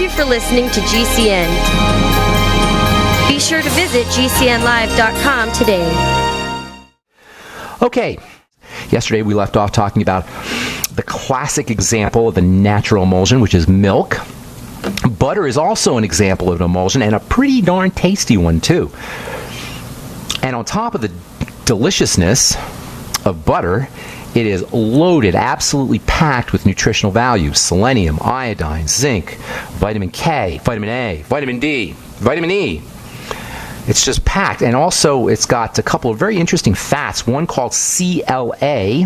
you for listening to GCN. Be sure to visit GCNlive.com today. Okay, yesterday we left off talking about the classic example of a natural emulsion, which is milk. Butter is also an example of an emulsion, and a pretty darn tasty one too. And on top of the deliciousness of butter, it is loaded, absolutely packed with nutritional values: selenium, iodine, zinc, vitamin K, vitamin A, vitamin D, vitamin E. It's just packed. And also it's got a couple of very interesting fats, one called CLA,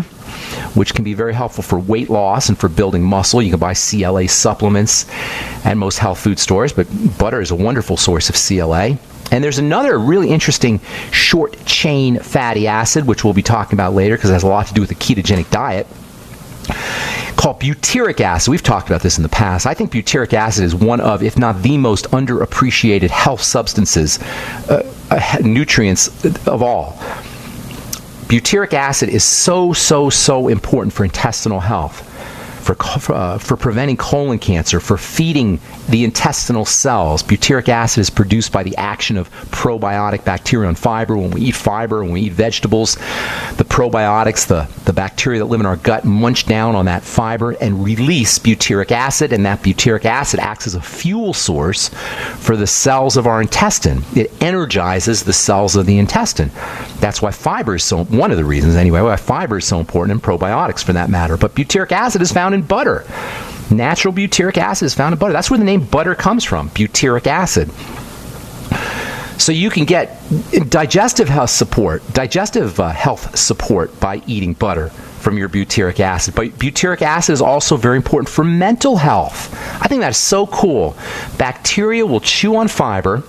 which can be very helpful for weight loss and for building muscle. You can buy CLA supplements at most health food stores, but butter is a wonderful source of CLA. And there's another really interesting short-chain fatty acid, which we'll be talking about later because it has a lot to do with the ketogenic diet, called butyric acid. We've talked about this in the past. I think butyric acid is one of, if not the most underappreciated health substances, nutrients of all. Butyric acid is so important for intestinal health, for preventing colon cancer, for feeding the intestinal cells. Butyric acid is produced by the action of probiotic bacteria on fiber. When we eat fiber, when we eat vegetables, the probiotics, the bacteria that live in our gut, munch down on that fiber and release butyric acid, and that butyric acid acts as a fuel source for the cells of our intestine. It energizes the cells of the intestine. That's why fiber is so, one of the reasons anyway, why fiber is so important in probiotics for that matter. But butyric acid is found in butter. Natural butyric acid is found in butter. That's where the name butter comes from, butyric acid. So you can get digestive health support by eating butter from your butyric acid. But butyric acid is also very important for mental health. I think that's so cool. Bacteria will chew on fiber,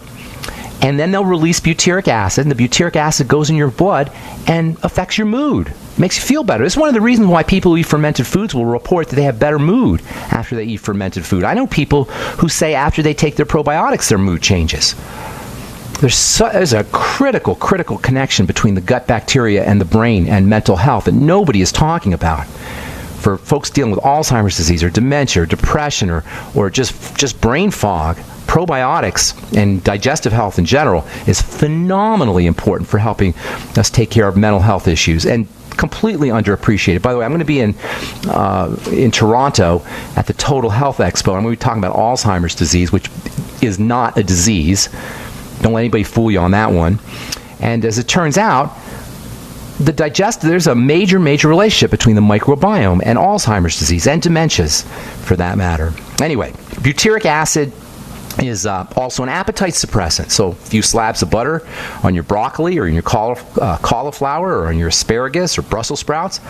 and then they'll release butyric acid, and the butyric acid goes in your blood and affects your mood. Makes you feel better. This is one of the reasons why people who eat fermented foods will report that they have better mood after they eat fermented food. I know people who say after they take their probiotics, their mood changes. There's a critical connection between the gut bacteria and the brain and mental health that nobody is talking about. For folks dealing with Alzheimer's disease or dementia or depression or just brain fog, probiotics and digestive health in general is phenomenally important for helping us take care of mental health issues, and completely underappreciated. By the way, I'm going to be in Toronto at the Total Health Expo. I'm going to be talking about Alzheimer's disease, which is not a disease. Don't let anybody fool you on that one. And as it turns out, there's a major relationship between the microbiome and Alzheimer's disease and dementias, for that matter. Anyway, butyric acid is also an appetite suppressant. So a few slabs of butter on your broccoli or in your cauliflower or on your asparagus or Brussels sprouts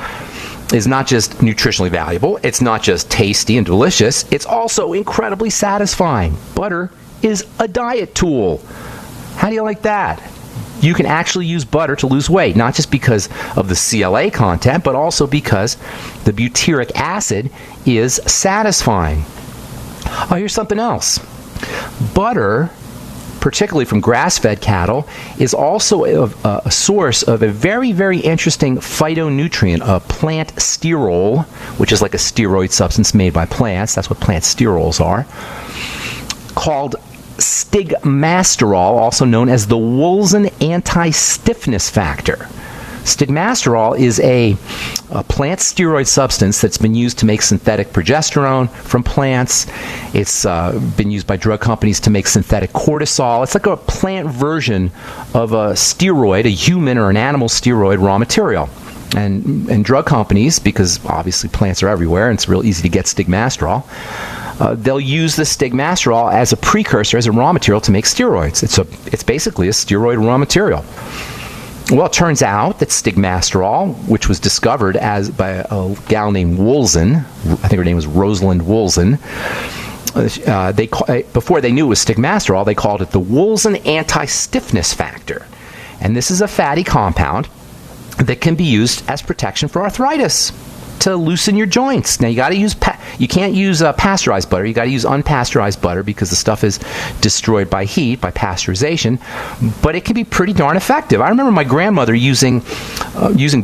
is not just nutritionally valuable, it's not just tasty and delicious, it's also incredibly satisfying. Butter is a diet tool. How do you like that? You can actually use butter to lose weight, not just because of the CLA content, but also because the butyric acid is satisfying. Oh, here's something else. Butter, particularly from grass-fed cattle, is also a source of a very interesting phytonutrient, a plant sterol, which is like a steroid substance made by plants. That's what plant sterols are, called stigmasterol, also known as the Wolzin anti-stiffness factor. Stigmasterol is a plant steroid substance that's been used to make synthetic progesterone from plants. It's been used by drug companies to make synthetic cortisol. It's like a plant version of a steroid, a human or an animal steroid raw material. And drug companies, because obviously plants are everywhere and it's real easy to get stigmasterol, they'll use the stigmasterol as a precursor, as a raw material to make steroids. It's basically a steroid raw material. Well, it turns out that stigmasterol, which was discovered by a gal named Wolzin, I think her name was Rosalind Wolzin, before they knew it was stigmasterol, they called it the Wolzin anti-stiffness factor. And this is a fatty compound that can be used as protection for arthritis, to loosen your joints. Now you got to use you can't use pasteurized butter. You got to use unpasteurized butter because the stuff is destroyed by heat, by pasteurization. But it can be pretty darn effective. I remember my grandmother using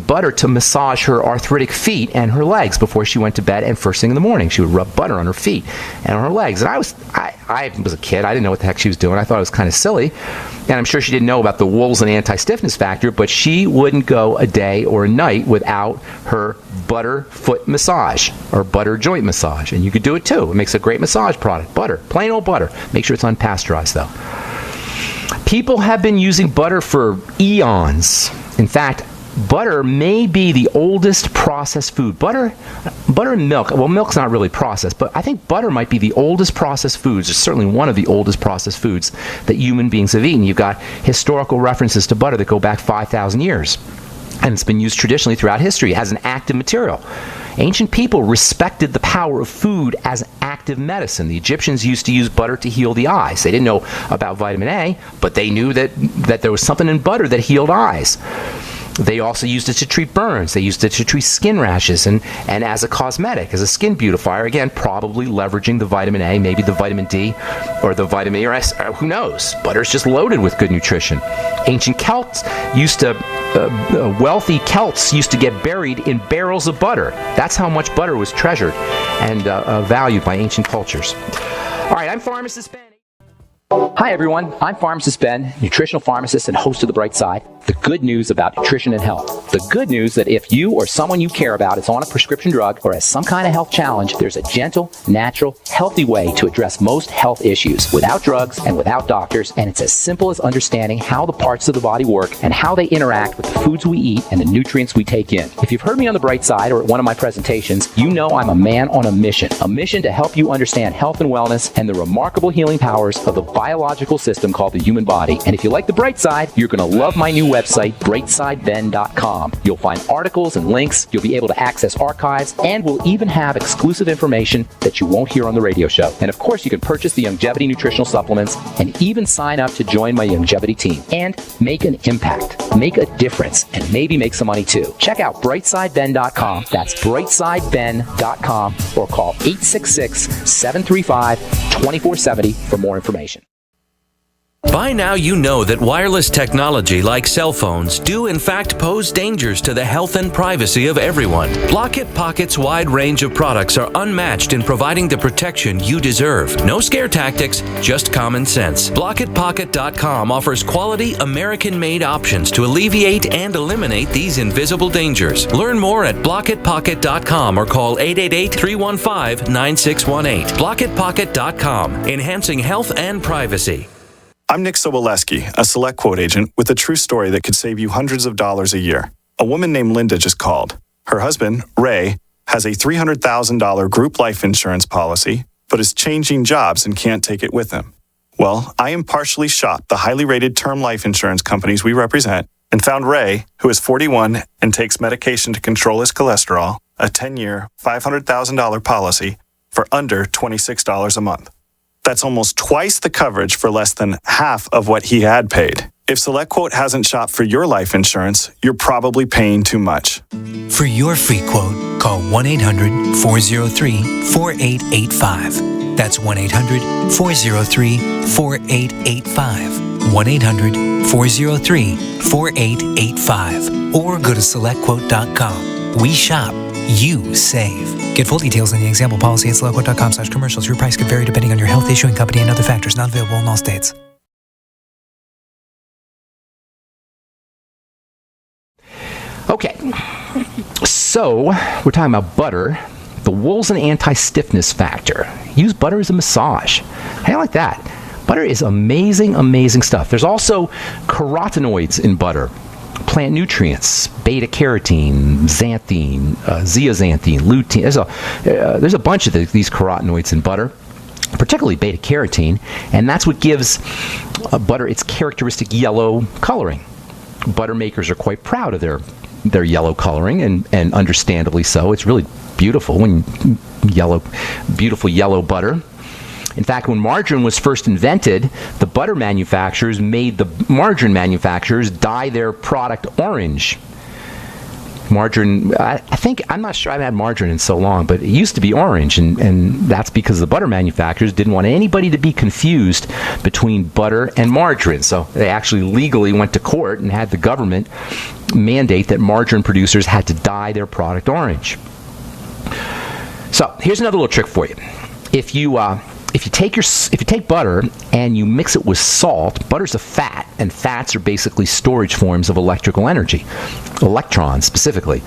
butter to massage her arthritic feet and her legs before she went to bed, and first thing in the morning she would rub butter on her feet and on her legs. And I was a kid. I didn't know what the heck she was doing. I thought it was kind of silly. And I'm sure she didn't know about the Wolfson anti-stiffness factor, but she wouldn't go a day or a night without her butter foot massage or butter joint massage. And you could do it too. It makes a great massage product. Butter, plain old butter. Make sure it's unpasteurized though. People have been using butter for eons. In fact, butter may be the oldest processed food. Butter and milk. Well, milk's not really processed, but I think butter might be the oldest processed foods. It's certainly one of the oldest processed foods that human beings have eaten. You've got historical references to butter that go back 5,000 years. And it's been used traditionally throughout history as an active material. Ancient people respected the power of food as active medicine. The Egyptians used to use butter to heal the eyes. They didn't know about vitamin A, but they knew that there was something in butter that healed eyes. They also used it to treat burns. They used it to treat skin rashes and as a cosmetic, as a skin beautifier. Again, probably leveraging the vitamin A, maybe the vitamin D, or the vitamin E, or S. Who knows? Butter's just loaded with good nutrition. Ancient Celts wealthy Celts used to get buried in barrels of butter. That's how much butter was treasured and valued by ancient cultures. All right, I'm Pharmacist Ben. Hi everyone, I'm Pharmacist Ben, nutritional pharmacist and host of The Bright Side. The good news about nutrition and health. The good news that if you or someone you care about is on a prescription drug or has some kind of health challenge, there's a gentle, natural, healthy way to address most health issues without drugs and without doctors, and it's as simple as understanding how the parts of the body work and how they interact with the foods we eat and the nutrients we take in. If you've heard me on The Bright Side or at one of my presentations, you know I'm a man on a mission to help you understand health and wellness and the remarkable healing powers of the biological system called the human body. And if you like The Bright Side, you're going to love my new website, brightsideben.com. You'll find articles and links, you'll be able to access archives, and we'll even have exclusive information that you won't hear on the radio show. And of course, you can purchase the Youngevity nutritional supplements and even sign up to join my Youngevity team and make an impact, make a difference, and maybe make some money too. Check out brightsideben.com. That's brightsideben.com, or call 866-735-2470 for more information. By now you know that wireless technology like cell phones do in fact pose dangers to the health and privacy of everyone. Block-It Pocket's wide range of products are unmatched in providing the protection you deserve. No scare tactics, just common sense. BlockItPocket.com offers quality American-made options to alleviate and eliminate these invisible dangers. Learn more at BlockItPocket.com or call 888-315-9618. BlockItPocket.com, enhancing health and privacy. I'm Nick Soboleski, a Select Quote agent with a true story that could save you hundreds of dollars a year. A woman named Linda just called. Her husband, Ray, has a $300,000 group life insurance policy, but is changing jobs and can't take it with him. Well, I impartially shopped the highly rated term life insurance companies we represent and found Ray, who is 41 and takes medication to control his cholesterol, a 10-year, $500,000 policy for under $26 a month. That's almost twice the coverage for less than half of what he had paid. If SelectQuote hasn't shopped for your life insurance, you're probably paying too much. For your free quote, call 1-800-403-4885. That's 1-800-403-4885. 1-800-403-4885. Or go to SelectQuote.com. We shop. You save. Get full details on the example policy at SelectQuote.com/commercials. Your price could vary depending on your health, issuing company, and other factors. Not available in all states. Okay, so we're talking about butter, the Wolfson anti-stiffness factor. Use butter as a massage. How do you like that? Butter is amazing, amazing stuff. There's also carotenoids in butter. Plant nutrients, beta-carotene, xanthine, zeaxanthin, lutein. There's a bunch of these carotenoids in butter, particularly beta-carotene, and that's what gives butter its characteristic yellow coloring. Butter makers are quite proud of their yellow coloring, and understandably so. It's really beautiful when beautiful yellow butter. In fact, when margarine was first invented, the butter manufacturers made the margarine manufacturers dye their product orange. Margarine, I'm not sure, I've had margarine in so long, but it used to be orange, and that's because the butter manufacturers didn't want anybody to be confused between butter and margarine. So they actually legally went to court and had the government mandate that margarine producers had to dye their Product orange. So here's another little trick for you. If if you take butter and you mix it with salt, butter's a fat, and fats are basically storage forms of electrical energy, electrons specifically.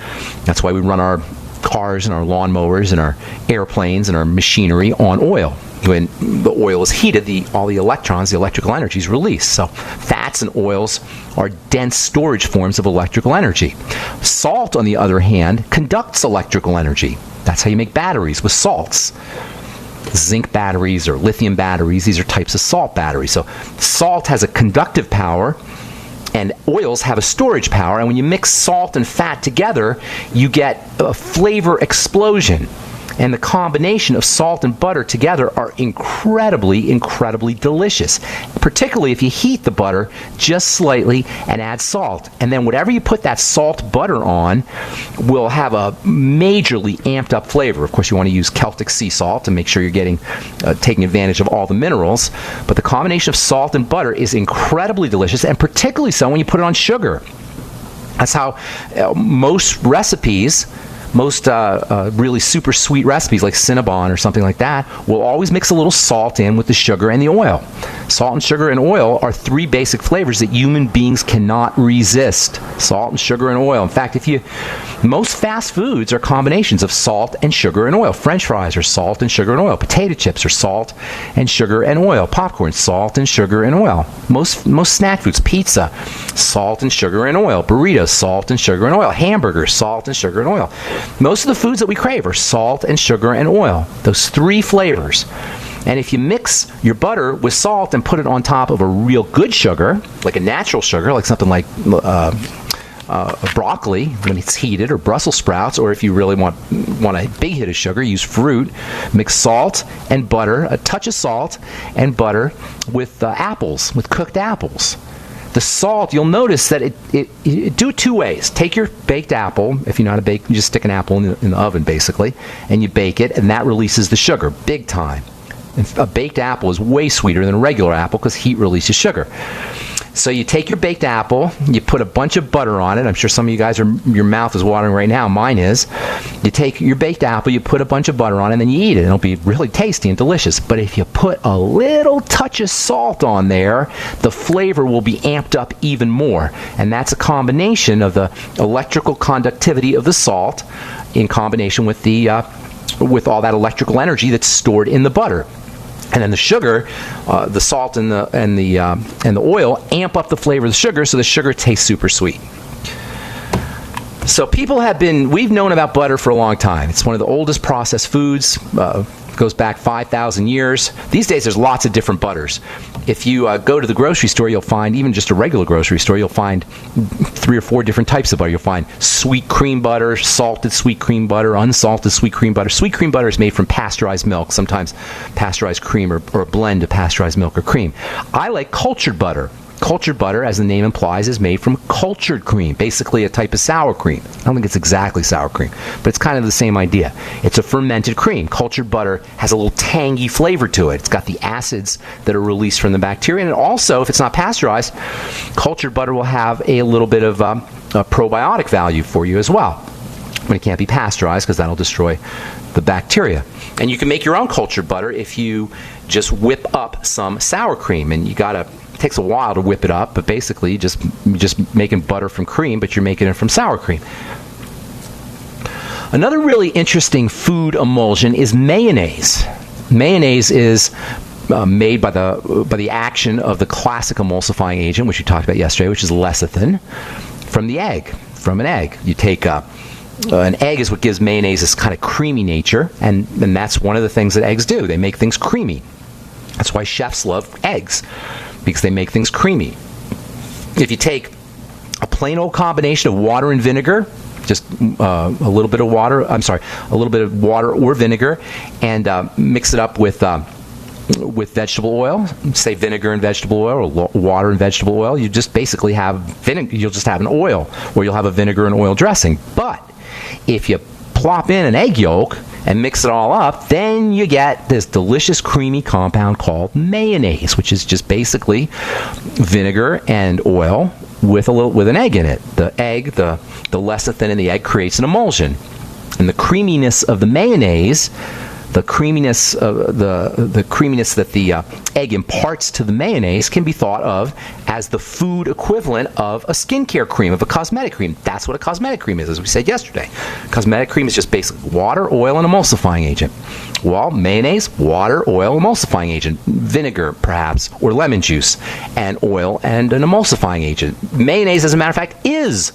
That's why we run our cars and our lawnmowers and our airplanes and our machinery on oil. When the oil is heated, all the electrons, the electrical energy is released. So fats and oils are dense storage forms of electrical energy. Salt, on the other hand, conducts electrical energy. That's how you make batteries, with salts. Zinc batteries or lithium batteries, these are types of salt batteries. So salt has a conductive power, and oils have a storage power, and when you mix salt and fat together, you get a flavor explosion. And the combination of salt and butter together are incredibly, incredibly delicious, particularly if you heat the butter just slightly and add salt. And then whatever you put that salt butter on will have a majorly amped up flavor. Of course, you want to use Celtic sea salt to make sure you're taking advantage of all the minerals. But the combination of salt and butter is incredibly delicious, and particularly so when you put it on sugar. That's how most recipes, most really super sweet recipes like Cinnabon or something like that, will always mix a little salt in with the sugar and the oil. Salt and sugar and oil are three basic flavors that human beings cannot resist. Salt and sugar and oil. In fact, most fast foods are combinations of salt and sugar and oil. French fries are salt and sugar and oil. Potato chips are salt and sugar and oil. Popcorn, salt and sugar and oil. Most snack foods, pizza, salt and sugar and oil. Burritos, salt and sugar and oil. Hamburgers, salt and sugar and oil. Most of the foods that we crave are salt and sugar and oil. Those three flavors. And if you mix your butter with salt and put it on top of a real good sugar, like a natural sugar, like something like broccoli when it's heated, or Brussels sprouts, or if you really want a big hit of sugar, use fruit. Mix salt and butter, a touch of salt and butter with apples, with cooked apples. The salt, you'll notice that it do it two ways. Take your baked apple, if you know how to bake, you just stick an apple in the oven basically, and you bake it, and that releases the sugar, big time. And a baked apple is way sweeter than a regular apple because heat releases sugar. So you take your baked apple, you put a bunch of butter on it. I'm sure some of you guys, your mouth is watering right now. Mine is. You take your baked apple, you put a bunch of butter on it, and then you eat it. It'll be really tasty and delicious. But if you put a little touch of salt on there, the flavor will be amped up even more. And that's a combination of the electrical conductivity of the salt in combination with with all that electrical energy that's stored in the butter. And then the sugar, the salt and the oil amp up the flavor of the sugar, so the sugar tastes super sweet. So we've known about butter for a long time. It's one of the oldest processed foods. Goes back 5,000 years. These days there's lots of different butters. If you go to the grocery store, you'll find, even just a regular grocery store, you'll find 3 or 4 different types of butter. You'll find sweet cream butter, salted sweet cream butter, unsalted sweet cream butter. Sweet cream butter is made from pasteurized milk, sometimes pasteurized cream or a blend of pasteurized milk or cream. I like cultured butter. Cultured butter, as the name implies, is made from cultured cream, basically a type of sour cream. I don't think it's exactly sour cream, but it's kind of the same idea. It's a fermented cream. Cultured butter has a little tangy flavor to it. It's got the acids that are released from the bacteria, and also, if it's not pasteurized, cultured butter will have a little bit of a probiotic value for you as well, when it can't be pasteurized, because that'll destroy the bacteria. And you can make your own cultured butter if you just whip up some sour cream, and it takes a while to whip it up, but basically you're just making butter from cream, but you're making it from sour cream. Another really interesting food emulsion is mayonnaise. Mayonnaise is made by the action of the classic emulsifying agent, which we talked about yesterday, which is lecithin, from an egg. You take an egg is what gives mayonnaise this kind of creamy nature, and that's one of the things that eggs do. They make things creamy. That's why chefs love eggs, because they make things creamy. If you take a plain old combination of water and vinegar, just a little bit of water or vinegar, and mix it up with vegetable oil, say vinegar and vegetable oil, or water and vegetable oil, you just basically have vinegar. You'll just have an oil, or you'll have a vinegar and oil dressing. But if you plop in an egg yolk and mix it all up, then you get this delicious creamy compound called mayonnaise, which is just basically vinegar and oil with an egg in it. The egg, the lecithin in the egg creates an emulsion, and the creaminess of the mayonnaise the creaminess that the egg imparts to the mayonnaise can be thought of as the food equivalent of a skincare cream, of a cosmetic cream. That's what a cosmetic cream is, as we said yesterday. Cosmetic cream is just basically water, oil, and emulsifying agent. Well, mayonnaise, water, oil, emulsifying agent. Vinegar, perhaps, or lemon juice, and oil and an emulsifying agent. Mayonnaise, as a matter of fact, is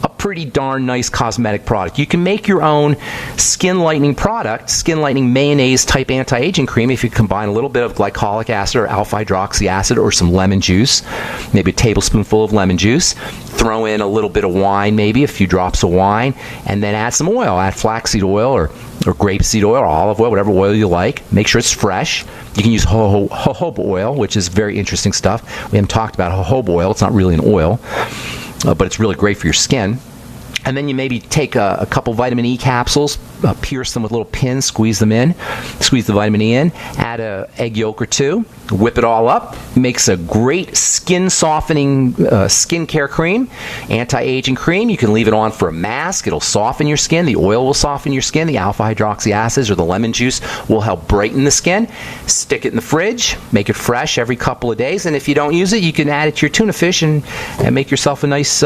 a pretty darn nice cosmetic product. You can make your own skin lightening product, skin lightening mayonnaise type anti-aging cream, if you combine a little bit of glycolic acid or alpha hydroxy acid or some lemon juice, maybe a tablespoonful of lemon juice, throw in a little bit of wine, maybe a few drops of wine, and then add some oil. Add flaxseed oil or grapeseed oil or olive oil, whatever oil you like. Make sure it's fresh. You can use jojoba oil, which is very interesting stuff. We haven't talked about jojoba oil. It's not really an oil, but it's really great for your skin. And then you maybe take a couple vitamin E capsules, pierce them with little pins, squeeze them in, squeeze the vitamin E in, add an egg yolk or two, whip it all up. Makes a great skin softening skincare cream, anti-aging cream. You can leave it on for a mask. It'll soften your skin. The oil will soften your skin. The alpha hydroxy acids or the lemon juice will help brighten the skin. Stick it in the fridge. Make it fresh every couple of days. And if you don't use it, you can add it to your tuna fish and make yourself a nice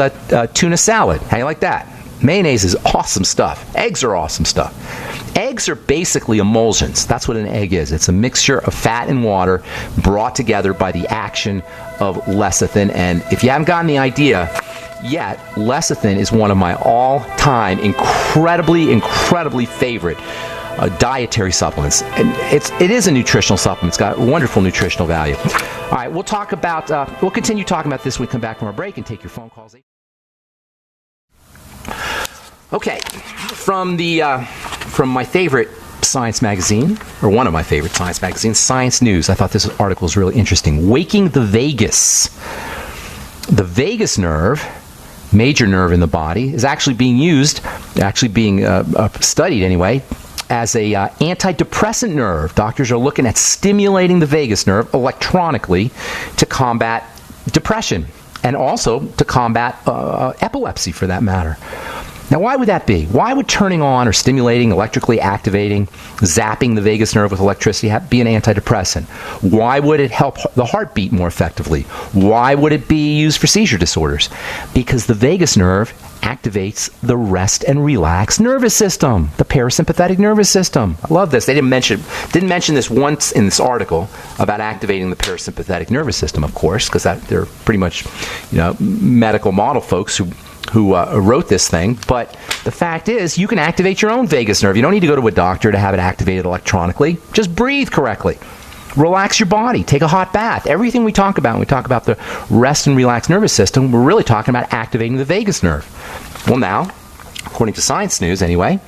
tuna salad. How do you like that? Mayonnaise is awesome stuff. Eggs are awesome stuff. Eggs are basically emulsions. That's what an egg is. It's a mixture of fat and water brought together by the action of lecithin. And if you haven't gotten the idea yet, lecithin is one of my all-time incredibly favorite dietary supplements. And it is a nutritional supplement. It's got wonderful nutritional value. All right, we'll continue talking about this when we come back from our break and take your phone calls. Okay, from my favorite science magazine, or one of my favorite science magazines, Science News. I thought this article was really interesting. Waking the vagus. The vagus nerve, major nerve in the body, is actually being studied anyway, as a antidepressant nerve. Doctors are looking at stimulating the vagus nerve electronically to combat depression and also to combat epilepsy, for that matter. Now, why would that be? Why would turning on or stimulating, electrically activating, zapping the vagus nerve with electricity be an antidepressant? Why would it help the heart beat more effectively? Why would it be used for seizure disorders? Because the vagus nerve activates the rest and relax nervous system, the parasympathetic nervous system. I love this. They didn't mention this once in this article about activating the parasympathetic nervous system, of course, because they're pretty much, medical model folks who wrote this thing. But the fact is, you can activate your own vagus nerve. You don't need to go to a doctor to have it activated electronically. Just breathe correctly. Relax your body. Take a hot bath. Everything we talk about when we talk about the rest and relax nervous system, we're really talking about activating the vagus nerve. Well, now, according to Science News anyway,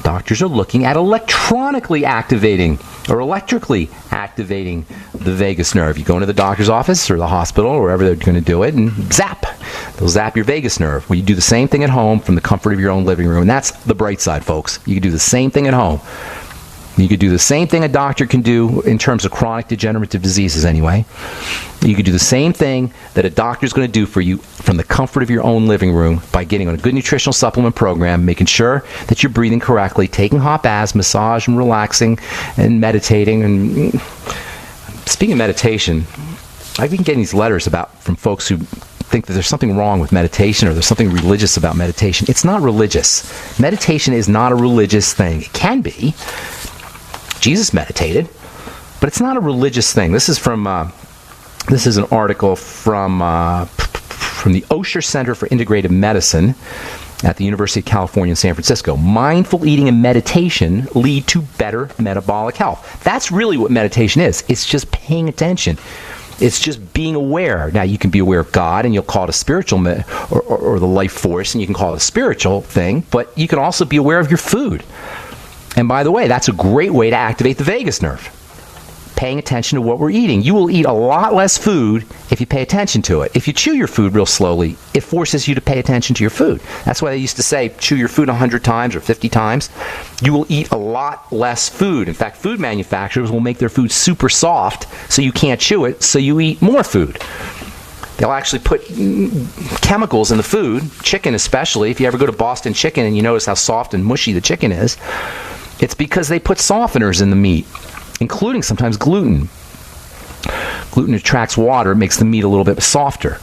doctors are looking at electronically activating or electrically activating the vagus nerve. You go into the doctor's office or the hospital or wherever they're going to do it and zap. They'll zap your vagus nerve. Well, you do the same thing at home from the comfort of your own living room. And that's the bright side, folks. You can do the same thing at home. You could do the same thing a doctor can do in terms of chronic degenerative diseases anyway. You could do the same thing that a doctor's going to do for you from the comfort of your own living room by getting on a good nutritional supplement program, making sure that you're breathing correctly, taking hot baths, massage and relaxing and meditating. And speaking of meditation, I've been getting these letters from folks who think that there's something wrong with meditation or there's something religious about meditation. It's not religious. Meditation is not a religious thing. It can be. Jesus meditated, but it's not a religious thing. This is an article from the Osher Center for Integrative Medicine at the University of California in San Francisco. Mindful eating and meditation lead to better metabolic health. That's really what meditation is. It's just paying attention. It's just being aware. Now, you can be aware of God, and you'll call it a spiritual or the life force, and you can call it a spiritual thing, but you can also be aware of your food. And by the way, that's a great way to activate the vagus nerve. Paying attention to what we're eating. You will eat a lot less food if you pay attention to it. If you chew your food real slowly, it forces you to pay attention to your food. That's why they used to say, chew your food 100 times or 50 times. You will eat a lot less food. In fact, food manufacturers will make their food super soft so you can't chew it, so you eat more food. They'll actually put chemicals in the food, chicken especially. If you ever go to Boston Chicken and you notice how soft and mushy the chicken is, It's because they put softeners in the meat, including sometimes gluten. Gluten attracts water, makes the meat a little bit softer.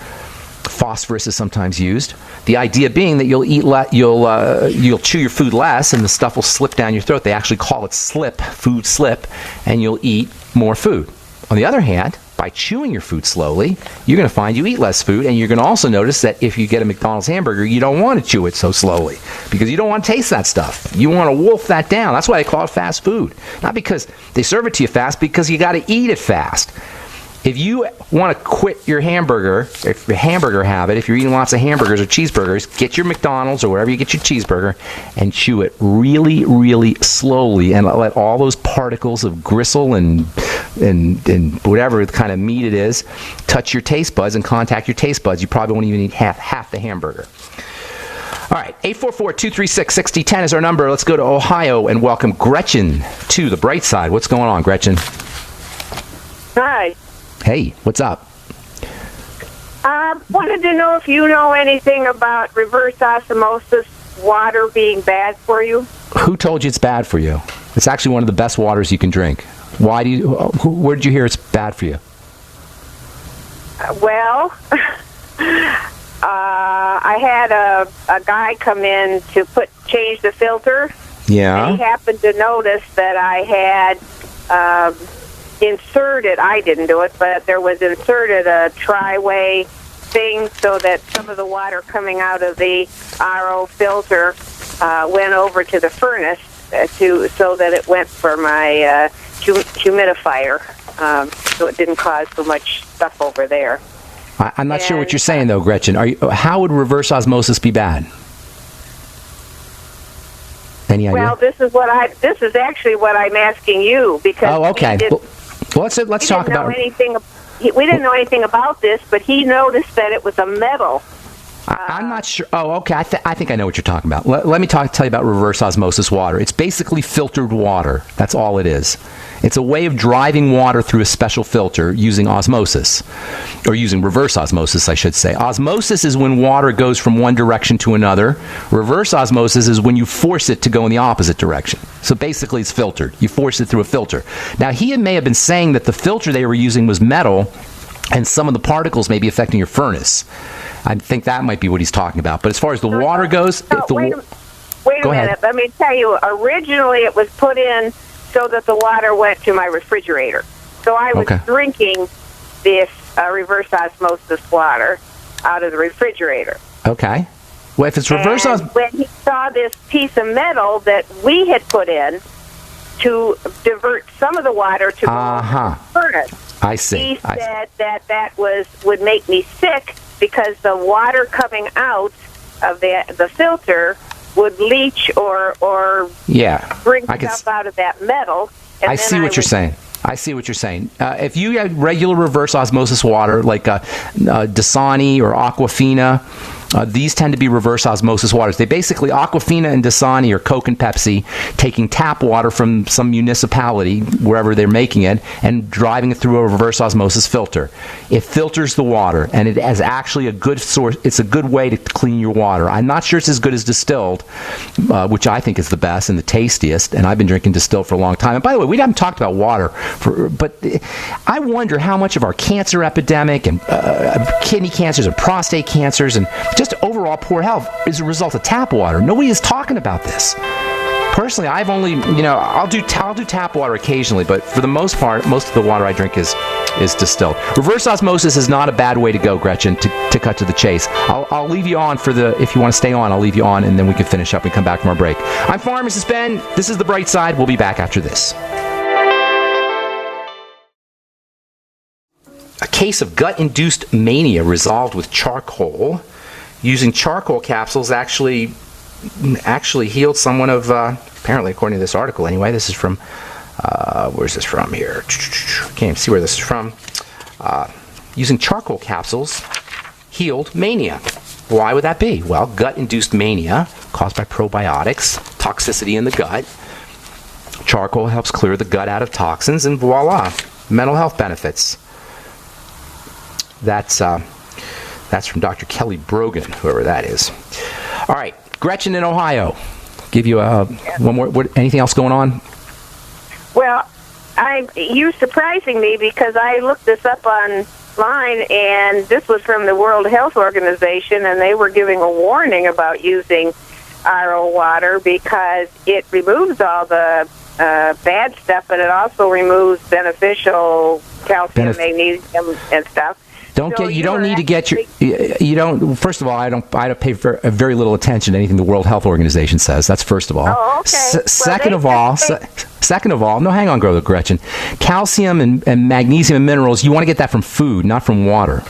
Phosphorus is sometimes used. The idea being that you'll chew your food less, and the stuff will slip down your throat. They actually call it food slip, and you'll eat more food. On the other hand, by chewing your food slowly, you're going to find you eat less food, and you're going to also notice that if you get a McDonald's hamburger, you don't want to chew it so slowly because you don't want to taste that stuff. You want to wolf that down. That's why they call it fast food. Not because they serve it to you fast, because you got to eat it fast. If you want to quit your hamburger, if your hamburger habit, if you're eating lots of hamburgers or cheeseburgers, get your McDonald's or wherever you get your cheeseburger and chew it really, really slowly and let all those particles of gristle and whatever kind of meat it is touch your taste buds and contact your taste buds. You probably won't even eat half the hamburger. All right, 844-236-6010 is our number. Let's go to Ohio and welcome Gretchen to the bright side. What's going on, Gretchen? Hi. Hey, what's up? Wanted to know if you know anything about reverse osmosis water being bad for you. Who told you it's bad for you? It's actually one of the best waters you can drink. Why do you? Where did you hear it's bad for you? Well, I had a guy come in to change the filter. Yeah. And he happened to notice that I had inserted, I didn't do it, but there was inserted a tri-way thing so that some of the water coming out of the RO filter went over to the furnace so that it went for my humidifier, so it didn't cause so much stuff over there. I'm not sure what you're saying, though, Gretchen. How would reverse osmosis be bad? Any idea? Well, this is actually what I'm asking you, because oh, okay. Let's talk about. We didn't know anything about this, but he noticed that it was a metal. I'm not sure. Oh, okay. I think I know what you're talking about. Let me tell you about reverse osmosis water. It's basically filtered water. That's all it is. It's a way of driving water through a special filter using osmosis, or using reverse osmosis, I should say. Osmosis is when water goes from one direction to another. Reverse osmosis is when you force it to go in the opposite direction. So basically, it's filtered. You force it through a filter. Now, he may have been saying that the filter they were using was metal, and some of the particles may be affecting your furnace. I think that might be what he's talking about. But as far as the water goes... Wait a minute. Let me tell you, originally it was put in so that the water went to my refrigerator. So I was drinking this reverse osmosis water out of the refrigerator. Okay. Well, if it's reverse osmosis... when he saw this piece of metal that we had put in to divert some of the water to the furnace, I see. He said that would make me sick because the water coming out of the filter would leach or bring stuff out of that metal. I see what you're saying. If you had regular reverse osmosis water like Dasani or Aquafina, these tend to be reverse osmosis waters. They basically, Aquafina and Dasani or Coke and Pepsi, taking tap water from some municipality, wherever they're making it, and driving it through a reverse osmosis filter. It filters the water, and it is actually a good source. It's a good way to clean your water. I'm not sure it's as good as distilled, which I think is the best and the tastiest, and I've been drinking distilled for a long time. And by the way, we haven't talked about water, but I wonder how much of our cancer epidemic and kidney cancers and prostate cancers and just overall poor health is a result of tap water. Nobody is talking about this. Personally, I've only, I'll do tap water occasionally, but for the most part, most of the water I drink is distilled. Reverse osmosis is not a bad way to go, Gretchen, to cut to the chase. I'll leave you on if you want to stay on, I'll leave you on, and then we can finish up and come back from our break. I'm Pharmacist Ben. This is The Bright Side. We'll be back after this. A case of gut-induced mania resolved with charcoal. Using charcoal capsules actually healed someone of, apparently according to this article anyway, this is from, where's this from here? Can't even see where this is from. Using charcoal capsules healed mania. Why would that be? Well, gut-induced mania caused by probiotics, toxicity in the gut. Charcoal helps clear the gut out of toxins, and voila, mental health benefits. That's from Dr. Kelly Brogan, whoever that is. All right, Gretchen in Ohio. give you one more. Anything else going on? Well, you're surprising me because I looked this up online, and this was from the World Health Organization, and they were giving a warning about using RO water because it removes all the bad stuff, but it also removes beneficial calcium, magnesium, and stuff. You don't need to get your. You don't. First of all, I don't pay very little attention to anything the World Health Organization says. That's first of all. Oh, okay. Second of all, no, hang on, Gretchen. Calcium and magnesium and minerals, you want to get that from food, not from water.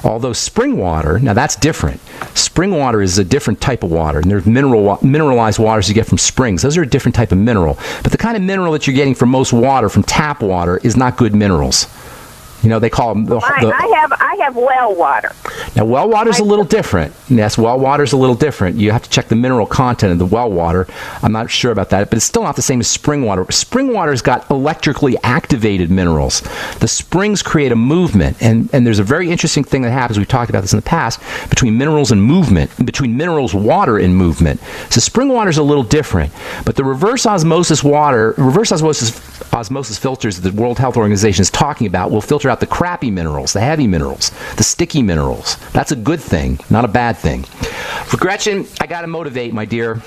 Although spring water, now that's different. Spring water is a different type of water, and there's mineralized waters you get from springs. Those are a different type of mineral. But the kind of mineral that you're getting from most water, from tap water, is not good minerals. You know, they call them I have well water. Now, well water is a little different. Yes, well water is a little different. You have to check the mineral content of the well water. I'm not sure about that, but it's still not the same as spring water. Spring water's got electrically activated minerals. The springs create a movement, and there's a very interesting thing that happens. We've talked about this in the past between minerals and movement, and between minerals, water, and movement. So spring water is a little different, but the reverse osmosis filters that the World Health Organization is talking about will filter out the crappy minerals, the heavy minerals, the sticky minerals. That's a good thing, not a bad thing. For Gretchen, I got to motivate, my dear.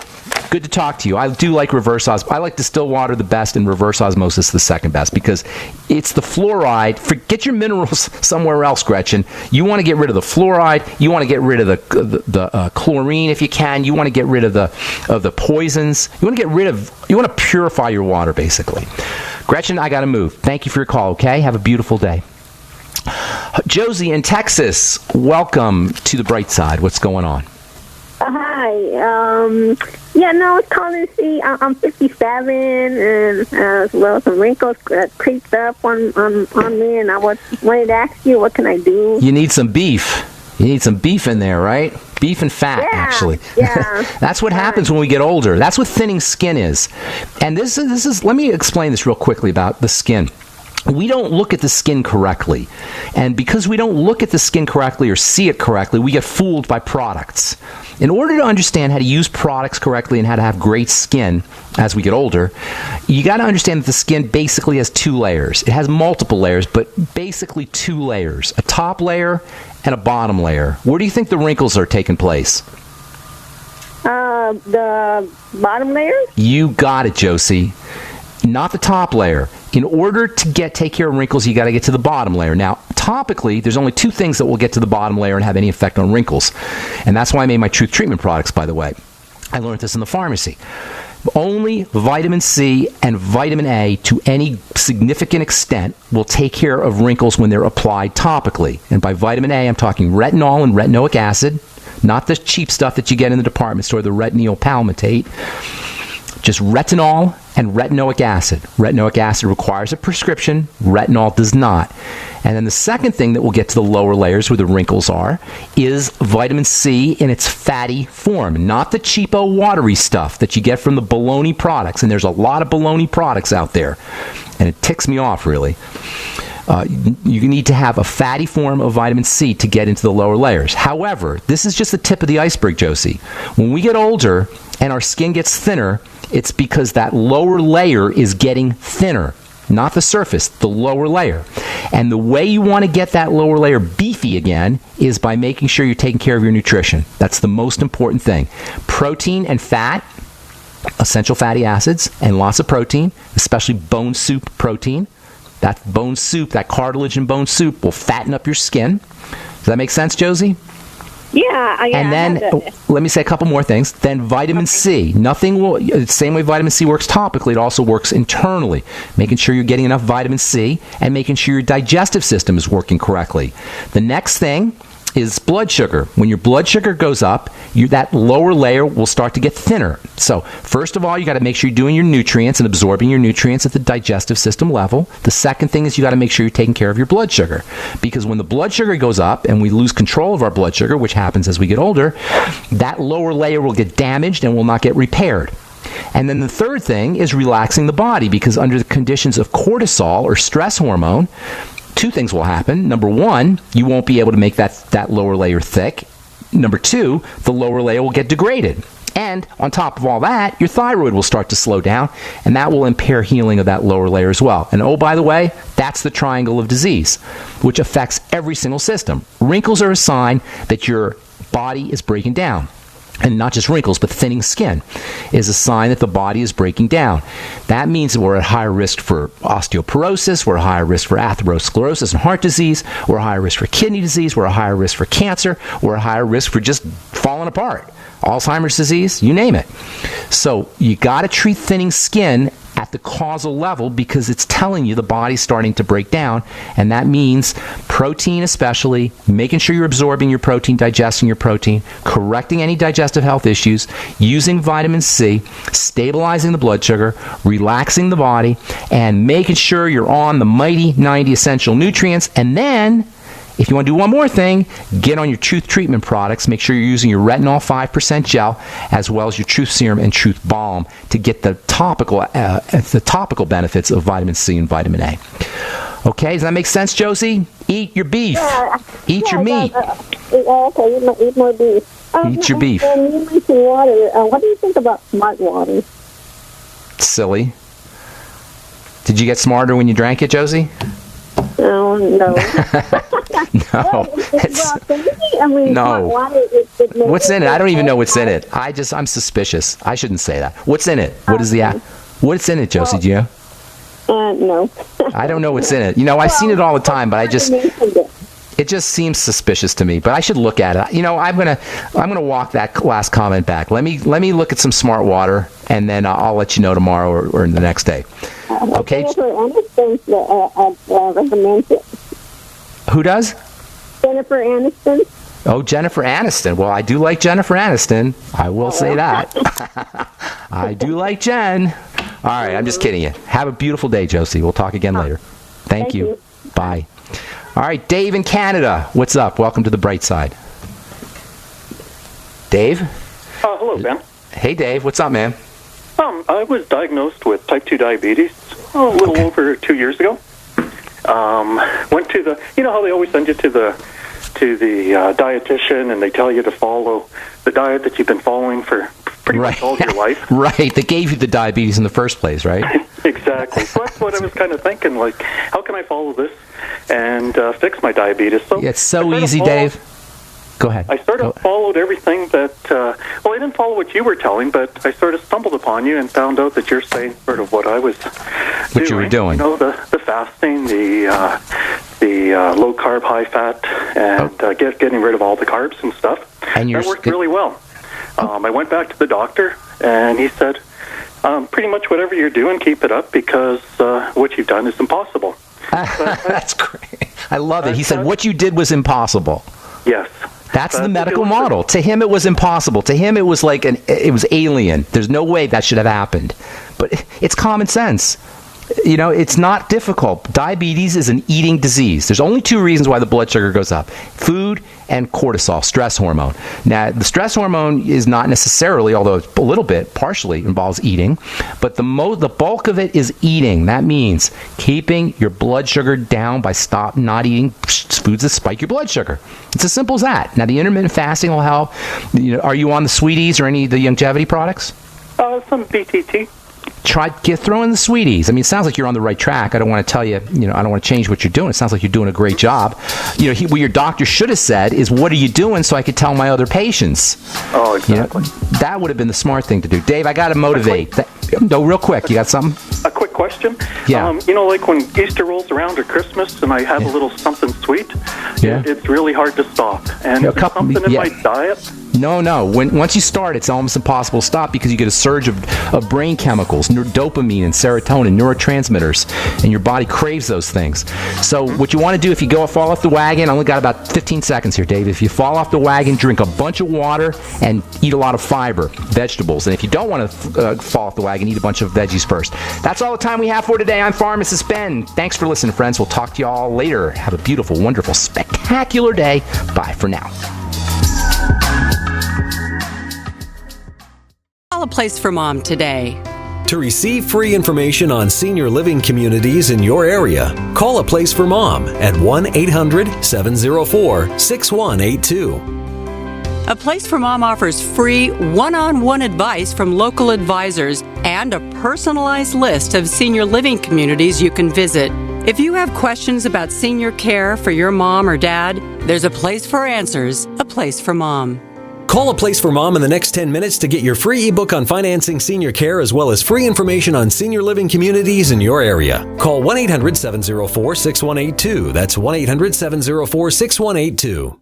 Good to talk to you. I do like reverse osmosis. I like distilled water the best and reverse osmosis the second best because it's the fluoride. Forget your minerals somewhere else, Gretchen. You want to get rid of the fluoride. You want to get rid of the chlorine if you can. You want to get rid of the poisons. You want to purify your water, basically. Gretchen, I got to move. Thank you for your call, okay? Have a beautiful day. Josie in Texas, welcome to the bright side. What's going on? Hi. I was calling to see. I'm 57, and some wrinkles creeped up on me, and I wanted to ask you, what can I do? You need some beef. You need some beef in there, right? Beef and fat, actually. Yeah. That's what happens when we get older. That's what thinning skin is. And this is. Let me explain this real quickly about the skin. We don't look at the skin correctly. And because we don't look at the skin correctly or see it correctly, we get fooled by products. In order to understand how to use products correctly and how to have great skin as we get older, you got to understand that the skin basically has two layers. It has multiple layers, but basically two layers, a top layer and a bottom layer. Where do you think the wrinkles are taking place? The bottom layer? You got it, Josie. Not the top layer. In order to take care of wrinkles, you got to get to the bottom layer. Now, topically, there's only two things that will get to the bottom layer and have any effect on wrinkles. And that's why I made my Truth Treatment products, by the way. I learned this in the pharmacy. Only vitamin C and vitamin A, to any significant extent, will take care of wrinkles when they're applied topically. And by vitamin A, I'm talking retinol and retinoic acid, not the cheap stuff that you get in the department store, the retinol palmitate. Just retinol and retinoic acid. Retinoic acid requires a prescription. Retinol does not. And then the second thing that will get to the lower layers where the wrinkles are is vitamin C in its fatty form, not the cheapo watery stuff that you get from the baloney products. And there's a lot of baloney products out there. And it ticks me off, really. You need to have a fatty form of vitamin C to get into the lower layers. However, this is just the tip of the iceberg, Josie. When we get older and our skin gets thinner, it's because that lower layer is getting thinner, not the surface, the lower layer. And the way you want to get that lower layer beefy again is by making sure you're taking care of your nutrition. That's the most important thing. Protein and fat, essential fatty acids, and lots of protein, especially bone soup protein. That bone soup, that cartilage in bone soup will fatten up your skin. Does that make sense, Josie? Yeah. And then, let me say a couple more things. Then vitamin C. The same way vitamin C works topically, it also works internally. Making sure you're getting enough vitamin C and making sure your digestive system is working correctly. The next thing is blood sugar. When your blood sugar goes up, that lower layer will start to get thinner. So, first of all, you got to make sure you're doing your nutrients and absorbing your nutrients at the digestive system level. The second thing is you got to make sure you're taking care of your blood sugar. Because when the blood sugar goes up and we lose control of our blood sugar, which happens as we get older, that lower layer will get damaged and will not get repaired. And then the third thing is relaxing the body, because under the conditions of cortisol or stress hormone, two things will happen. Number one, you won't be able to make that lower layer thick. Number two, the lower layer will get degraded. And on top of all that, your thyroid will start to slow down, and that will impair healing of that lower layer as well. And oh, by the way, that's the triangle of disease, which affects every single system. Wrinkles are a sign that your body is breaking down. And not just wrinkles, but thinning skin is a sign that the body is breaking down. That means that we're at higher risk for osteoporosis, we're at higher risk for atherosclerosis and heart disease, we're at higher risk for kidney disease, we're at higher risk for cancer, we're at higher risk for just falling apart. Alzheimer's disease, you name it. So you got to treat thinning skin at the causal level because it's telling you the body's starting to break down, and that means protein especially, making sure you're absorbing your protein, digesting your protein, correcting any digestive health issues, using vitamin C, stabilizing the blood sugar, relaxing the body, and making sure you're on the mighty 90 essential nutrients. And then if you want to do one more thing, get on your Truth treatment products. Make sure you're using your retinol 5% gel as well as your Truth serum and Truth balm to get the topical benefits of vitamin C and vitamin A. Okay, does that make sense, Josie? Eat your beef. Eat your meat. Okay, eat more beef. Eat your beef. And you mentioned water. What do you think about smart water? Silly. Did you get smarter when you drank it, Josie? Oh, no. No. No. What's in it? I don't even know what's in it. I'm suspicious. I shouldn't say that. What's in it? What's in it, Josie? Do you? No. I don't know what's in it. I've seen it all the time, but it just seems suspicious to me. But I should look at it. I'm gonna walk that last comment back. Let me look at some smart water, and then I'll let you know tomorrow or the next day. Okay. Jennifer Aniston recommends it. Who does? Jennifer Aniston. Oh, Jennifer Aniston. Well, I do like Jennifer Aniston. I will say that. I do like Jen. All right, I'm just kidding you. Have a beautiful day, Josie. We'll talk again later. Thank you. Bye. All right, Dave in Canada. What's up? Welcome to the bright side. Dave? Hello, Ben. Hey, Dave. What's up, man? I was diagnosed with type 2 diabetes a little over 2 years ago. Went to how they always send you to the dietitian and they tell you to follow the diet that you've been following for pretty much all your life. Right. They gave you the diabetes in the first place, right? Exactly. So that's what I was kind of thinking, like, how can I follow this and fix my diabetes? So it's so easy, Dave. Go ahead. I sort of followed everything that, I didn't follow what you were telling, but I sort of stumbled upon you and found out that you're saying sort of what I was doing. What you were doing. The fasting, the low-carb, high-fat, and getting rid of all the carbs and stuff. And that worked really well. I went back to the doctor, and he said, pretty much whatever you're doing, keep it up, because what you've done is impossible. That's great. I love it. He said, what you did was impossible. Yes. That's the medical model. To him, it was impossible. To him, it was like it was alien. There's no way that should have happened. But it's common sense. It's not difficult. Diabetes is an eating disease. There's only two reasons why the blood sugar goes up: food and cortisol, stress hormone. Now, the stress hormone is not necessarily, although it's a little bit, partially involves eating, but the bulk of it is eating. That means keeping your blood sugar down by not eating foods that spike your blood sugar. It's as simple as that. Now, the intermittent fasting will help. Are you on the Sweeties or any of the longevity products? Some BTT. Throw in the Sweeties. I mean, it sounds like you're on the right track. I don't want to tell you, I don't want to change what you're doing. It sounds like you're doing a great job. What your doctor should have said is, what are you doing so I could tell my other patients? Oh, exactly. That would have been the smart thing to do. Dave, I got to motivate. No, real quick. You got something? A quick question. Yeah. Like when Easter rolls around or Christmas and I have a little something sweet, it's really hard to stop. And is there something in my diet? No. Once you start, it's almost impossible to stop because you get a surge of brain chemicals, dopamine and serotonin, neurotransmitters, and your body craves those things. So what you want to do if you fall off the wagon, I only got about 15 seconds here, Dave. If you fall off the wagon, drink a bunch of water and eat a lot of fiber, vegetables. And if you don't want to fall off the wagon, eat a bunch of veggies first. That's all the time we have for today. I'm Pharmacist Ben. Thanks for listening, friends. We'll talk to you all later. Have a beautiful, wonderful, spectacular day. Bye for now. Call a place for mom today. To receive free information on senior living communities in your area, call a place for mom at 1-800-704-6182. A Place for Mom offers free one-on-one advice from local advisors and a personalized list of senior living communities you can visit. If you have questions about senior care for your mom or dad, there's a place for answers, A Place for Mom. Call A Place for Mom in the next 10 minutes to get your free ebook on financing senior care as well as free information on senior living communities in your area. Call 1-800-704-6182. That's 1-800-704-6182.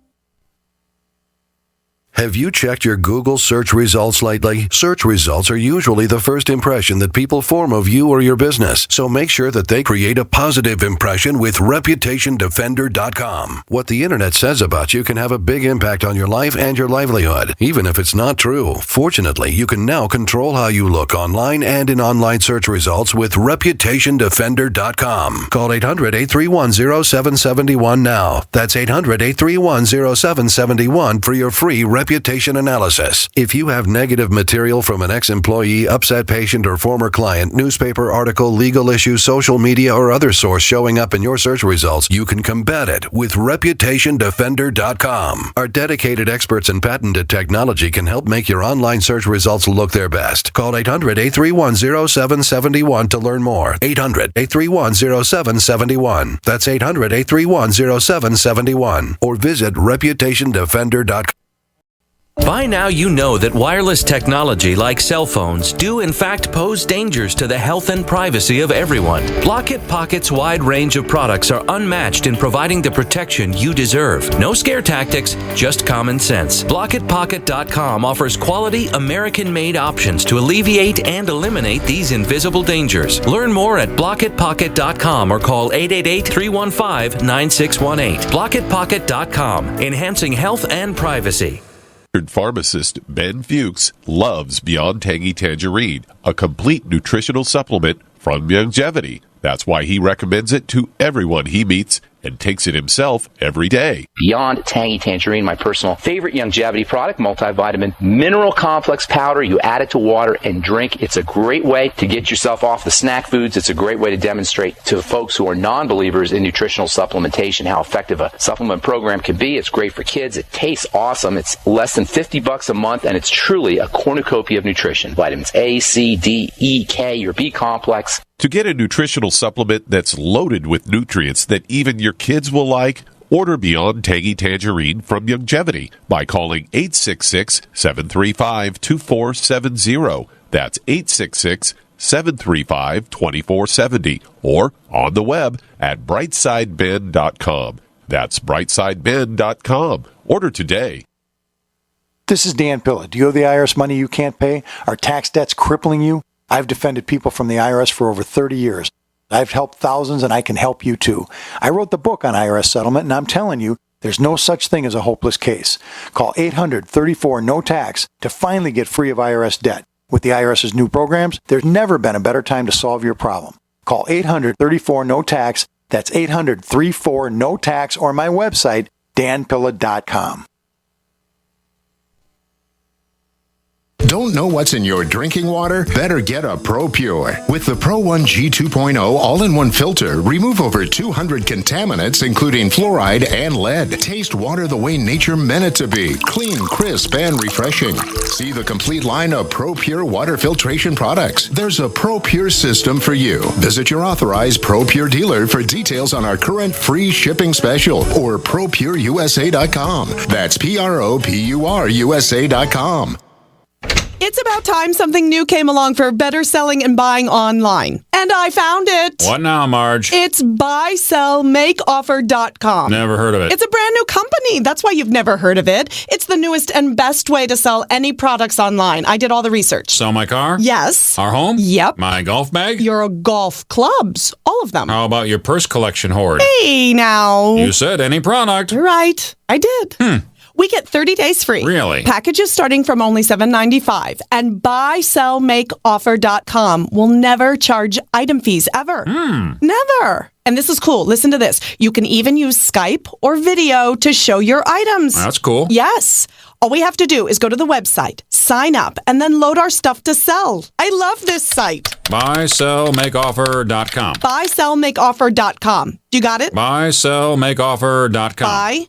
Have you checked your Google search results lately? Search results are usually the first impression that people form of you or your business, so make sure that they create a positive impression with ReputationDefender.com. What the internet says about you can have a big impact on your life and your livelihood, even if it's not true. Fortunately, you can now control how you look online and in online search results with ReputationDefender.com. Call 800-831-0771 now. That's 800-831-0771 for your free reputation analysis. If you have negative material from an ex-employee, upset patient, or former client, newspaper article, legal issue, social media, or other source showing up in your search results, you can combat it with ReputationDefender.com. Our dedicated experts in patented technology can help make your online search results look their best. Call 800-831-0771 to learn more. 800-831-0771. That's 800-831-0771. Or visit ReputationDefender.com. By now, you know that wireless technology like cell phones do in fact pose dangers to the health and privacy of everyone. Block-It Pocket's wide range of products are unmatched in providing the protection you deserve. No scare tactics, just common sense. BlockItPocket.com offers quality American-made options to alleviate and eliminate these invisible dangers. Learn more at BlockItPocket.com or call 888-315-9618. BlockItPocket.com, enhancing health and privacy. Pharmacist Ben Fuchs loves Beyond Tangy Tangerine, a complete nutritional supplement from Longevity. That's why he recommends it to everyone he meets and takes it himself every day. Beyond Tangy Tangerine, my personal favorite longevity product, multivitamin mineral complex powder. You add it to water and drink. It's a great way to get yourself off the snack foods. It's a great way to demonstrate to folks who are non-believers in nutritional supplementation how effective a supplement program can be. It's great for kids. It tastes awesome. It's less than $50 a month, and it's truly a cornucopia of nutrition. Vitamins A, C, D, E, K, your B complex. To get a nutritional supplement that's loaded with nutrients that even your kids will like, order Beyond Tangy Tangerine from Longevity by calling 866-735-2470. That's 866-735-2470. Or on the web at brightsideben.com. That's brightsideben.com. Order today. This is Dan Pilla. Do you owe the IRS money you can't pay? Are tax debts crippling you? I've defended people from the IRS for over 30 years. I've helped thousands, and I can help you too. I wrote the book on IRS settlement, and I'm telling you, there's no such thing as a hopeless case. Call 800-34-NO-TAX to finally get free of IRS debt. With the IRS's new programs, there's never been a better time to solve your problem. Call 800-34-NO-TAX. That's 800-34-NO-TAX, or my website, danpilla.com. Don't know what's in your drinking water? Better get a ProPure. With the Pro 1G 2.0 all-in-one filter, remove over 200 contaminants, including fluoride and lead. Taste water the way nature meant it to be. Clean, crisp, and refreshing. See the complete line of ProPure water filtration products. There's a ProPure system for you. Visit your authorized ProPure dealer for details on our current free shipping special or ProPureUSA.com. That's ProPureUSA.com. It's about time something new came along for better selling and buying online. And I found it. What now, Marge? It's buysellmakeoffer.com. Never heard of it. It's a brand new company. That's why you've never heard of it. It's the newest and best way to sell any products online. I did all the research. Sell my car? Yes. Our home? Yep. My golf bag? Your golf clubs. All of them. How about your purse collection hoard? Hey, now. You said any product. Right. I did. We get 30 days free. Really? Packages starting from only $7.95. And buysellmakeoffer.com will never charge item fees ever. Never. And this is cool. Listen to this. You can even use Skype or video to show your items. That's cool. Yes. All we have to do is go to the website, sign up, and then load our stuff to sell. I love this site. Buysellmakeoffer.com. Buysellmakeoffer.com. You got it? Buysellmakeoffer.com.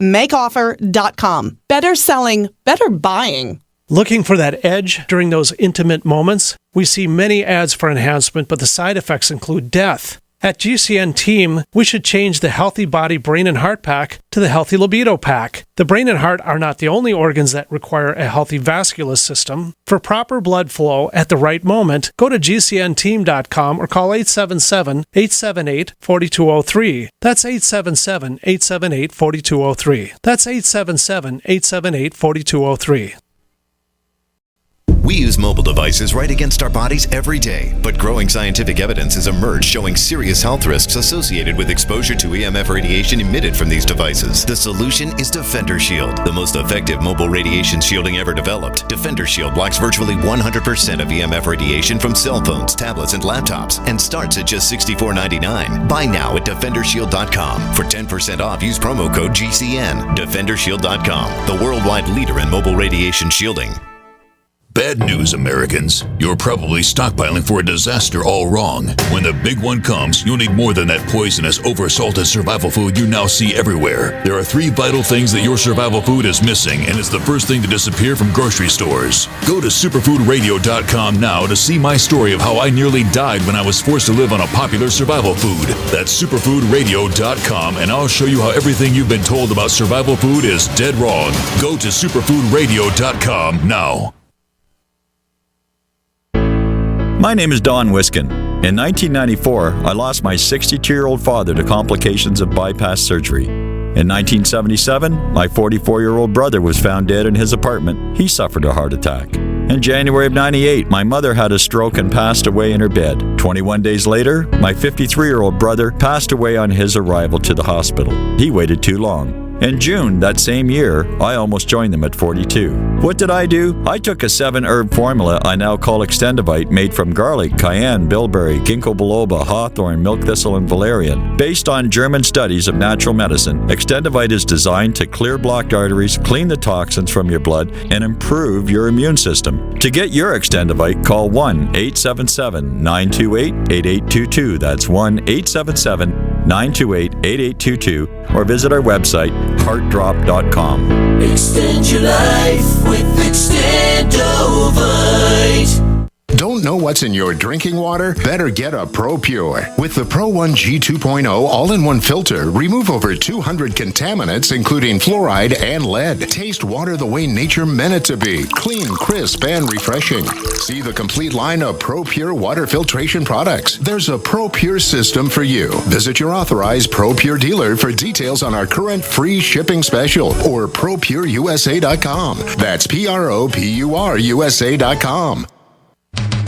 makeoffer.com. Better selling, better buying. Looking for that edge during those intimate moments? We see many ads for enhancement, but the side effects include death. At GCN Team, we should change the Healthy Body Brain and Heart Pack to the Healthy Libido Pack. The brain and heart are not the only organs that require a healthy vascular system. For proper blood flow at the right moment, go to GCNteam.com or call 877-878-4203. That's 877-878-4203. That's 877-878-4203. We use mobile devices right against our bodies every day, but growing scientific evidence has emerged showing serious health risks associated with exposure to EMF radiation emitted from these devices. The solution is Defender Shield, the most effective mobile radiation shielding ever developed. Defender Shield blocks virtually 100% of EMF radiation from cell phones, tablets, and laptops, and starts at just $64.99. Buy now at DefenderShield.com. For 10% off, use promo code GCN. DefenderShield.com, the worldwide leader in mobile radiation shielding. Bad news, Americans. You're probably stockpiling for a disaster all wrong. When the big one comes, you'll need more than that poisonous, oversalted survival food you now see everywhere. There are 3 vital things that your survival food is missing, and it's the first thing to disappear from grocery stores. Go to superfoodradio.com now to see my story of how I nearly died when I was forced to live on a popular survival food. That's superfoodradio.com, and I'll show you how everything you've been told about survival food is dead wrong. Go to superfoodradio.com now. My name is Don Wiskin. In 1994, I lost my 62-year-old father to complications of bypass surgery. In 1977, my 44-year-old brother was found dead in his apartment. He suffered a heart attack. In January of 98, my mother had a stroke and passed away in her bed. 21 days later, my 53-year-old brother passed away on his arrival to the hospital. He waited too long. In June that same year, I almost joined them at 42. What did I do? I took a 7-herb formula I now call Extendivite, made from garlic, cayenne, bilberry, ginkgo biloba, hawthorn, milk thistle, and valerian. Based on German studies of natural medicine, Extendivite is designed to clear blocked arteries, clean the toxins from your blood, and improve your immune system. To get your Extendivite, call 1-877-928-8822. That's 1-877-928-8822, or visit our website, heartdrop.com. Extend your life with Extendovite. Don't know what's in your drinking water? Better get a Pro Pure. With the Pro 1 G2.0 all-in-one filter, remove over 200 contaminants, including fluoride and lead. Taste water the way nature meant it to be. Clean, crisp, and refreshing. See the complete line of Pro Pure water filtration products. There's a Pro Pure system for you. Visit your authorized Pro Pure dealer for details on our current free shipping special, or ProPureUSA.com. That's ProPureUSA.com.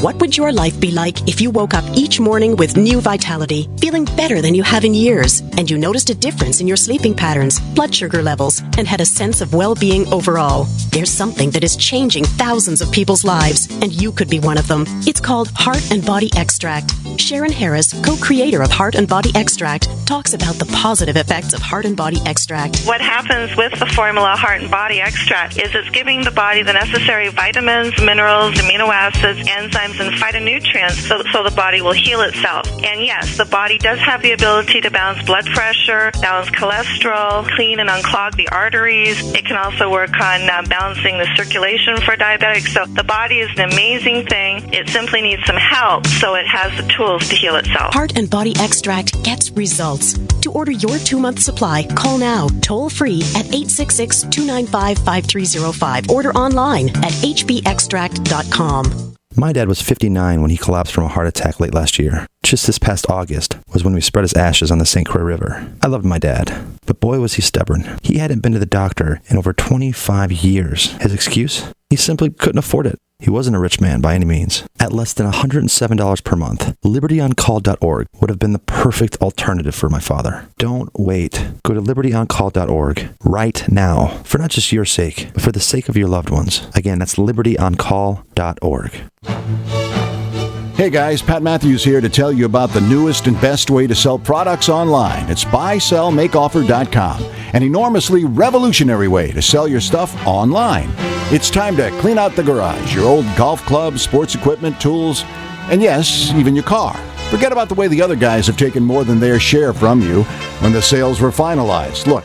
What would your life be like if you woke up each morning with new vitality, feeling better than you have in years, and you noticed a difference in your sleeping patterns, blood sugar levels, and had a sense of well-being overall? There's something that is changing thousands of people's lives, and you could be one of them. It's called Heart and Body Extract. Sharon Harris, co-creator of Heart and Body Extract, talks about the positive effects of Heart and Body Extract. What happens with the formula Heart and Body Extract is it's giving the body the necessary vitamins, minerals, amino acids, enzymes, and phytonutrients so the body will heal itself. And yes, the body does have the ability to balance blood pressure, balance cholesterol, clean and unclog the arteries. It can also work on balancing the circulation for diabetics. So the body is an amazing thing. It simply needs some help so it has the tools to heal itself. Heart and Body Extract gets results. To order your 2-month supply, call now, toll free at 866-295-5305. Order online at hbextract.com. My dad was 59 when he collapsed from a heart attack late last year. Just this past August was when we spread his ashes on the St. Croix River. I loved my dad, but boy was he stubborn. He hadn't been to the doctor in over 25 years. His excuse? He simply couldn't afford it. He wasn't a rich man by any means. At less than $107 per month, libertyoncall.org would have been the perfect alternative for my father. Don't wait. Go to libertyoncall.org right now, for not just your sake, but for the sake of your loved ones. Again, that's libertyoncall.org. Hey guys, Pat Matthews here to tell you about the newest and best way to sell products online. It's buysellmakeoffer.com, an enormously revolutionary way to sell your stuff online. It's time to clean out the garage, your old golf clubs, sports equipment, tools, and yes, even your car. Forget about the way the other guys have taken more than their share from you when the sales were finalized. Look,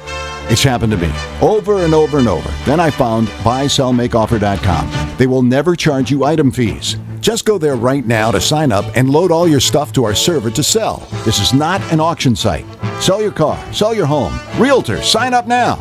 It's happened to me over and over and over. Then I found buysellmakeoffer.com. They will never charge you item fees. Just go there right now to sign up and load all your stuff to our server to sell. This is not an auction site. Sell your car, sell your home. Realtor, sign up now.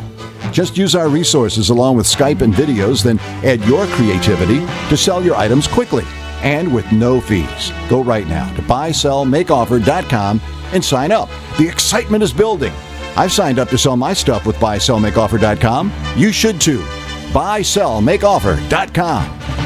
Just use our resources along with Skype and videos, then add your creativity to sell your items quickly and with no fees. Go right now to buysellmakeoffer.com and sign up. The excitement is building. I've signed up to sell my stuff with buysellmakeoffer.com. You should too. buysellmakeoffer.com.